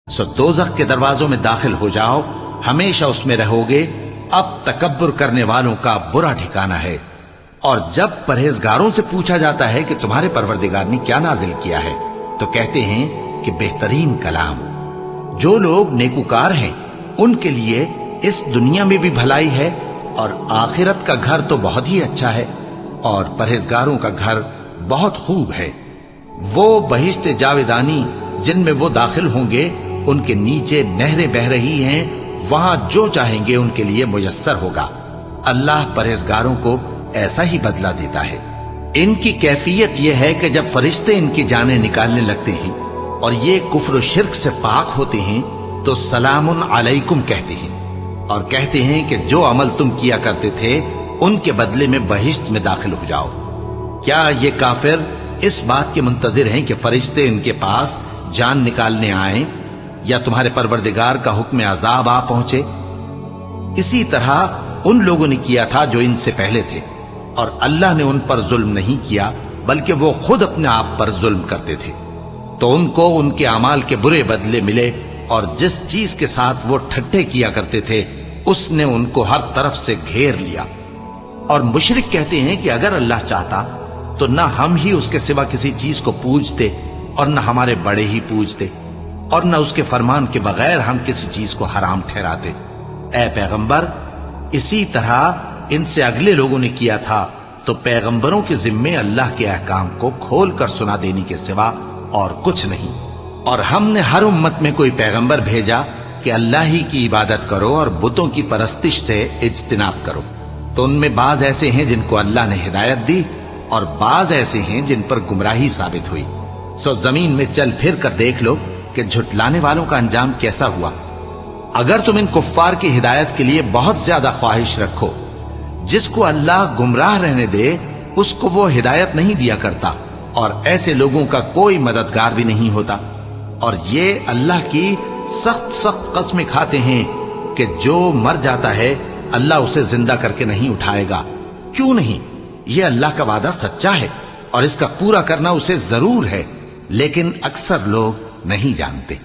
سو دوزخ کے دروازوں میں داخل ہو جاؤ، ہمیشہ اس میں رہو گے، اب تکبر کرنے والوں کا برا ٹھکانہ ہے۔ اور جب پرہیزگاروں سے پوچھا جاتا ہے کہ تمہارے پروردگار نے کیا نازل کیا ہے، تو کہتے ہیں کہ بہترین کلام۔ جو لوگ نیکوکار ہیں ان کے لیے اس دنیا میں بھی بھلائی ہے اور آخرت کا گھر تو بہت ہی اچھا ہے، اور پرہیزگاروں کا گھر بہت خوب ہے۔ وہ بہشت جاویدانی جن میں وہ داخل ہوں گے، ان کے نیچے نہریں بہہ رہی ہیں، وہاں جو چاہیں گے ان کے لیے میسر ہوگا۔ اللہ پرہیزگاروں کو ایسا ہی بدلہ دیتا ہے۔ ان کی کیفیت یہ ہے کہ جب فرشتے ان کی جانیں نکالنے لگتے ہیں اور یہ کفر و شرک سے پاک ہوتے ہیں تو سلام علیکم کہتے ہیں، اور کہتے ہیں کہ جو عمل تم کیا کرتے تھے ان کے بدلے میں بہشت میں داخل ہو جاؤ۔ کیا یہ کافر اس بات کے منتظر ہیں کہ فرشتے ان کے پاس جان نکالنے آئیں یا تمہارے پروردگار کا حکم عذاب آ پہنچے؟ اسی طرح ان لوگوں نے کیا تھا جو ان سے پہلے تھے، اور اللہ نے ان پر ظلم نہیں کیا بلکہ وہ خود اپنے آپ پر ظلم کرتے تھے۔ تو ان کو ان کے اعمال کے برے بدلے ملے، اور جس چیز کے ساتھ وہ ٹھٹھے کیا کرتے تھے اس نے ان کو ہر طرف سے گھیر لیا۔ اور مشرک کہتے ہیں کہ اگر اللہ چاہتا تو نہ ہم ہی اس کے سوا کسی چیز کو پوجتے اور نہ ہمارے بڑے ہی پوجتے، اور نہ اس کے فرمان کے بغیر ہم کسی چیز کو حرام ٹھہراتے۔ اے پیغمبر، اسی طرح ان سے اگلے لوگوں نے کیا تھا، تو پیغمبروں کے ذمے اللہ کے احکام کو کھول کر سنا دینے کے سوا اور کچھ نہیں۔ اور ہم نے ہر امت میں کوئی پیغمبر بھیجا کہ اللہ ہی کی عبادت کرو اور بتوں کی پرستش سے اجتناب کرو۔ تو ان میں بعض ایسے ہیں جن کو اللہ نے ہدایت دی، اور بعض ایسے ہیں جن پر گمراہی ثابت ہوئی۔ سو زمین میں چل پھر کر دیکھ لو کہ جھٹلانے والوں کا انجام کیسا ہوا۔ اگر تم ان کفار کی ہدایت کے لیے بہت زیادہ خواہش رکھو، جس کو اللہ گمراہ رہنے دے اس کو وہ ہدایت نہیں دیا کرتا، اور ایسے لوگوں کا کوئی مددگار بھی نہیں ہوتا۔ اور یہ اللہ کی سخت قسمیں کھاتے ہیں کہ جو مر جاتا ہے اللہ اسے زندہ کر کے نہیں اٹھائے گا۔ کیوں نہیں؟ یہ اللہ کا وعدہ سچا ہے اور اس کا پورا کرنا اسے ضرور ہے، لیکن اکثر لوگ نہیں جانتے۔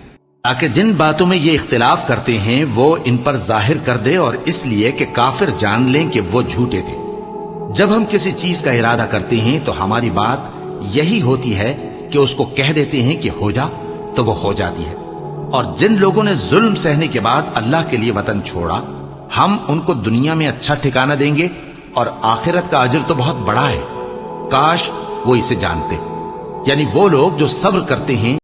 تاکہ جن باتوں میں یہ اختلاف کرتے ہیں وہ ان پر ظاہر کر دے، اور اس لیے کہ کافر جان لیں کہ وہ جھوٹے تھے۔ جب ہم کسی چیز کا ارادہ کرتے ہیں تو ہماری بات یہی ہوتی ہے کہ اس کو کہہ دیتے ہیں کہ ہو جا، تو وہ ہو جاتی ہے۔ اور جن لوگوں نے ظلم سہنے کے بعد اللہ کے لیے وطن چھوڑا، ہم ان کو دنیا میں اچھا ٹھکانہ دیں گے، اور آخرت کا اجر تو بہت بڑا ہے۔ کاش وہ اسے جانتے، یعنی وہ لوگ جو صبر کرتے ہیں